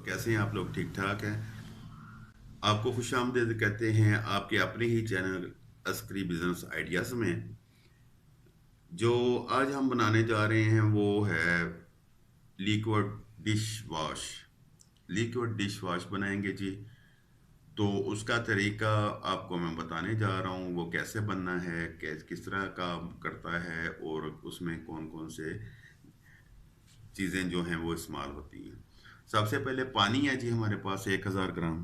कैसे हैं आप लोग? ठीक ठाक हैं? आपको खुशामदीद कहते हैं आपके अपने ही चैनल अस्करी बिजनेस आइडियाज़ में। जो आज हम बनाने जा रहे हैं वो है liquid dish wash. Liquid dish wash बनाएंगे जी। तो उसका तरीका आपको मैं बताने जा रहा हूँ, वो कैसे बनना है, किस तरह काम करता है और उसमें कौन कौन से चीज़ें जो हैं वो इस्तेमाल होती हैं। सबसे पहले पानी है जी हमारे पास 1000 ग्राम।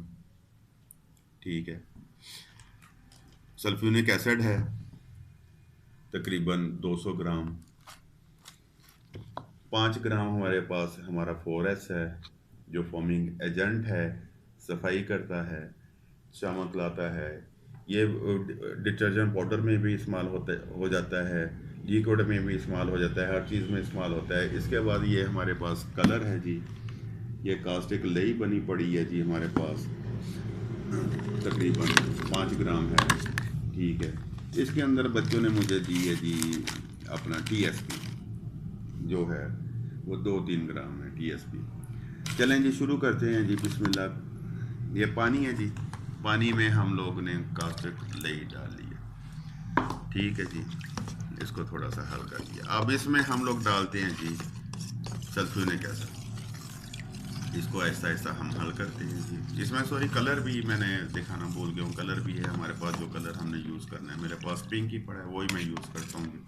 ठीक है। सल्फ्यूनिक एसिड है तकरीबन 200 ग्राम। 5 ग्राम हमारे पास हमारा 4S है जो फोमिंग एजेंट है, सफाई करता है, चमक लाता है। ये डिटर्जेंट पाउडर में भी इस्तेमाल हो जाता है, लिक्विड में भी इस्तेमाल हो जाता है, हर चीज़ में इस्तेमाल होता है। इसके बाद ये हमारे पास कलर है जी। ये कास्टिक लई बनी पड़ी है जी हमारे पास, तकरीबन 5 ग्राम है। ठीक है। इसके अंदर बच्चों ने मुझे दी है जी अपना TSP जो है वो 2-3 ग्राम है TSP। चलें जी शुरू करते हैं जी, बिस्मिल्लाह। ये पानी है जी, पानी में हम लोग ने कास्टिक लई डाल लिया। ठीक है जी, इसको थोड़ा सा हल कर दिया। अब इसमें हम लोग डालते हैं जी सल्फ्यूरिक एसिड। इसको ऐसा ऐसा हम हल करते हैं जी। इसमें सॉरी कलर भी मैंने दिखाना भूल गया हूँ, कलर भी है हमारे पास। जो कलर हमने यूज़ करना है, मेरे पास पिंक ही पड़ा है, वही मैं यूज़ करता हूँ जी।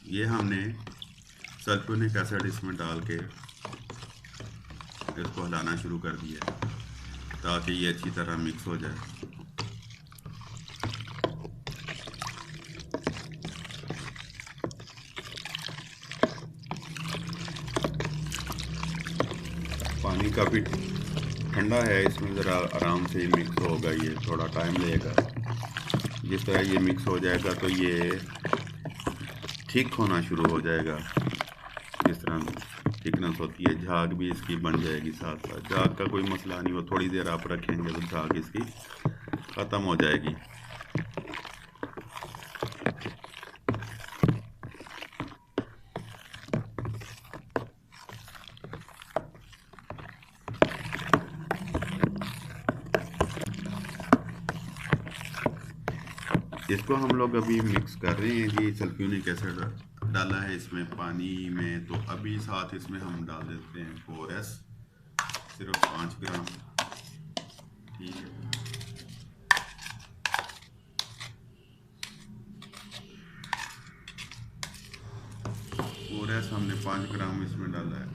ये हमने सल्फ्यूरिक एसिड इसमें डाल के इसको हिलाना शुरू कर दिया ताकि ये अच्छी तरह मिक्स हो जाए। पानी काफ़ी ठंडा है, इसमें ज़रा आराम से मिक्स होगा, ये थोड़ा टाइम लेगा। जिस तरह ये मिक्स हो जाएगा तो ये ठीक होना शुरू हो जाएगा। जिस तरह थिकनेस होती है, झाग भी इसकी बन जाएगी साथ साथ। झाग का कोई मसला नहीं, वो थोड़ी देर आप रखेंगे तो झाग इसकी ख़त्म हो जाएगी। इसको हम लोग अभी मिक्स कर रहे हैं जी। सल्फ्यूरिक एसिड डाला है इसमें पानी में, तो अभी साथ इसमें हम डाल देते हैं 4S, सिर्फ 5 ग्राम। ठीक है। 4S हमने 5 ग्राम इसमें डाला है।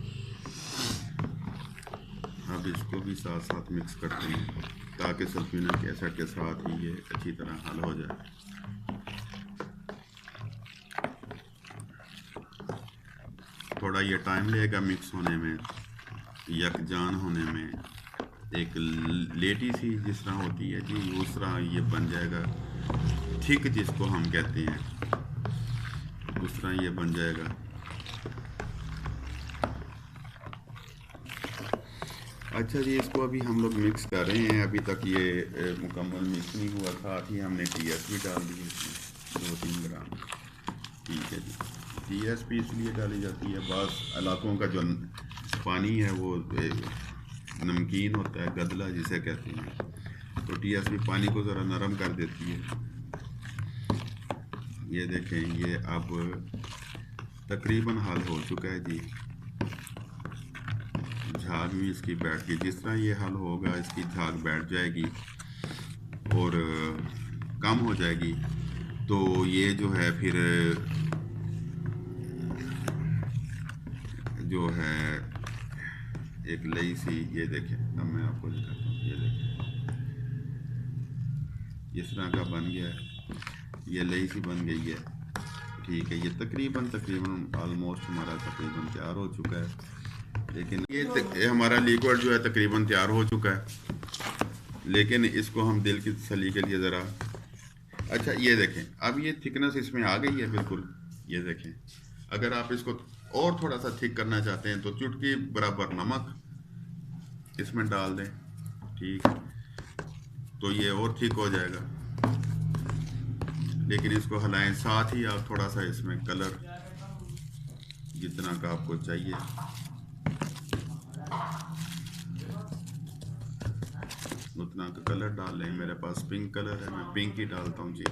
अब इसको भी साथ साथ मिक्स करते हैं ताकि सल्फ्यूरिक एसिड के साथ ही ये अच्छी तरह हल हो जाए। थोड़ा ये टाइम लगेगा मिक्स होने में, यकजान होने में। एक लेटी सी जिस तरह होती है जी, उस तरह ये बन जाएगा। थिक जिसको हम कहते हैं, उस तरह ये बन जाएगा। अच्छा जी, इसको अभी हम लोग मिक्स कर रहे हैं। अभी तक ये मुकम्मल मिक्स नहीं हुआ। साथ ही हमने TSP डाल दी इसमें 2-3 ग्राम। ठीक है जी। TSP इसलिए डाली जाती है, बस इलाकों का जो पानी है वो नमकीन होता है, गदला जिसे कहते हैं, तो TSP पानी को ज़रा नरम कर देती है। ये देखें, ये अब तकरीबन हल हो चुका है जी। झाग भी इसकी बैठ गई। जिस तरह ये हल होगा इसकी झाग बैठ जाएगी और कम हो जाएगी, तो ये जो है फिर जो है एक लई सी, ये देखें, अब मैं आपको दिखाता हूँ। ये देखें, इस तरह का बन गया है, ये लई सी बन गई है। ठीक है। ये तकरीबन ऑलमोस्ट हमारा तकरीबन तैयार हो चुका है। लेकिन ये हमारा लिक्विड जो है तकरीबन तैयार हो चुका है। लेकिन इसको हम दिल की तसल्ली के लिए ज़रा, अच्छा ये देखें, अब ये थिकनेस इसमें आ गई है बिल्कुल। ये देखें, अगर आप इसको और थोड़ा सा थिक करना चाहते हैं तो चुटकी बराबर नमक इसमें डाल दें। ठीक है, तो ये और थिक हो जाएगा। लेकिन इसको हिलाएं, साथ ही आप थोड़ा सा इसमें कलर जितना का आपको चाहिए उतना का कलर डाल लें। मेरे पास पिंक कलर है, मैं पिंक ही डालता हूँ जी,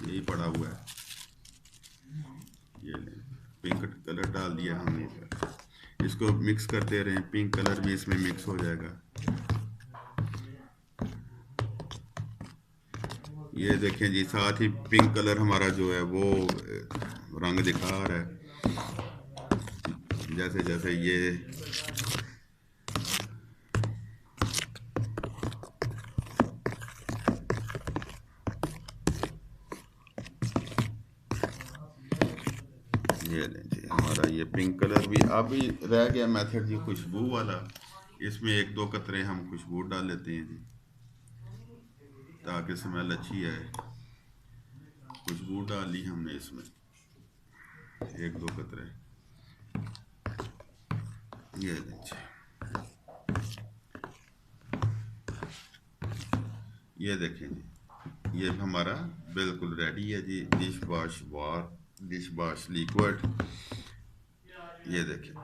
यही पड़ा हुआ है। ये लें, पिंक कलर डाल दिया हमने। इसको मिक्स करते रहें, पिंक कलर भी इसमें मिक्स हो जाएगा। ये देखें जी, साथ ही पिंक कलर हमारा जो है वो रंग दिखा रहा है। जैसे जैसे ये लें जी, हमारा ये पिंक कलर भी अभी रह गया मेथड जी खुशबू वाला। इसमें एक दो कतरे हम खुशबू डाल लेते हैं जी, ताकि स्मेल अच्छी आए। खुशबू डाल ली हमने इसमें एक दो कतरे, ये लें जी। ये देखें जी, ये हमारा बिल्कुल रेडी है जी, डिश वॉश लिक्विड। ये देखें,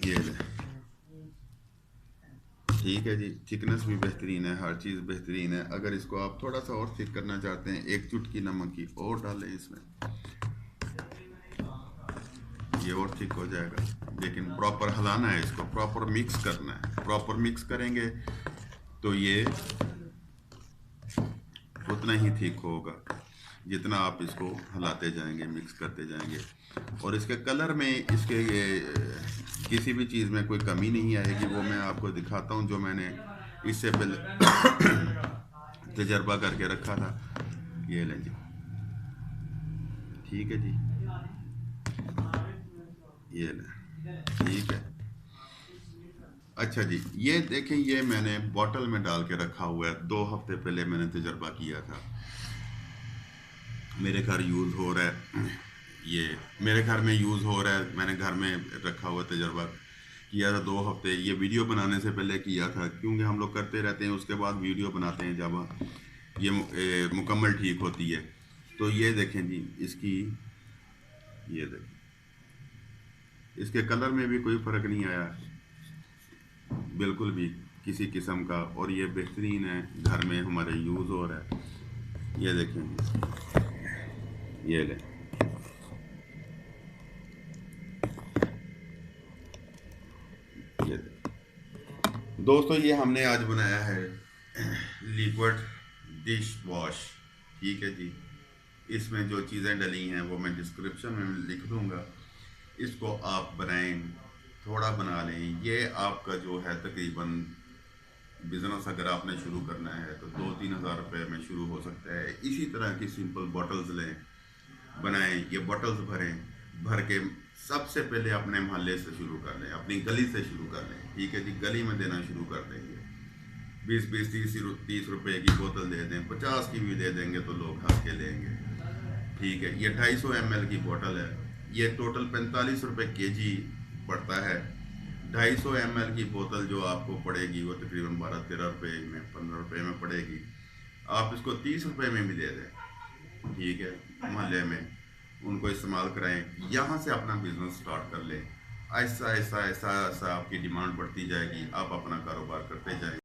ये ठीक है जी, थिकनेस भी बेहतरीन है, हर चीज़ बेहतरीन है। अगर इसको आप थोड़ा सा और थिक करना चाहते हैं, एक चुटकी नमक की और डालें इसमें, ये और थिक हो जाएगा। लेकिन प्रॉपर हिलाना है, इसको प्रॉपर मिक्स करना है। प्रॉपर मिक्स करेंगे तो ये उतना ही थिक होगा जितना आप इसको हिलाते जाएंगे, मिक्स करते जाएंगे। और इसके कलर में इसके किसी भी चीज़ में कोई कमी नहीं आएगी। वो मैं आपको दिखाता हूँ जो मैंने इससे पहले तजर्बा करके रखा था। ये लें जी, ठीक है जी, ये लें, ठीक है। अच्छा जी, ये देखें, ये मैंने बॉटल में डाल के रखा हुआ है। 2 हफ्ते पहले मैंने तजर्बा किया था, मेरे घर यूज़ हो रहा है। ये मेरे घर में यूज़ हो रहा है, मैंने घर में रखा हुआ तजर्बा किया था 2 हफ्ते। ये वीडियो बनाने से पहले किया था, क्योंकि हम लोग करते रहते हैं, उसके बाद वीडियो बनाते हैं जब ये मुकम्मल ठीक होती है। तो ये देखें जी, इसकी ये देखें, इसके कलर में भी कोई फ़र्क नहीं आया बिल्कुल भी किसी किस्म का, और ये बेहतरीन है, घर में हमारे यूज़ हो रहा है। ये देखें, ये लें, ये दोस्तों, ये हमने आज बनाया है लिक्विड डिश वॉश, ठीक है जी। इसमें जो चीज़ें डली हैं वो मैं डिस्क्रिप्शन में लिख दूंगा। इसको आप बनाएं, थोड़ा बना लें। ये आपका जो है तकरीबन बिज़नेस अगर आपने शुरू करना है तो 2-3 हज़ार रुपये में शुरू हो सकता है। इसी तरह की सिंपल बॉटल्स लें, बनाएं, ये बॉटल्स भर के सबसे पहले अपने मोहल्ले से शुरू कर लें, अपनी गली से शुरू कर लें, ठीक है जी। गली में देना शुरू कर देंगे, 20-20, 30 रुपए की बोतल दे दें, 50 की भी दे देंगे तो लोग हंस के लेंगे, ठीक है। ये 250 ml की बोतल है, ये टोटल 45 रुपये kg पड़ता है। 250 ml की बोतल जो आपको पड़ेगी वो तकरीबन 12-13 रुपये में, 15 रुपये में पड़ेगी। आप इसको 30 रुपये में भी दे दें, ठीक है, मोहल्ले में उनको इस्तेमाल कराएं। यहाँ से अपना बिजनेस स्टार्ट कर लें। ऐसा ऐसा ऐसा ऐसा आपकी डिमांड बढ़ती जाएगी, आप अपना कारोबार करते जाएं।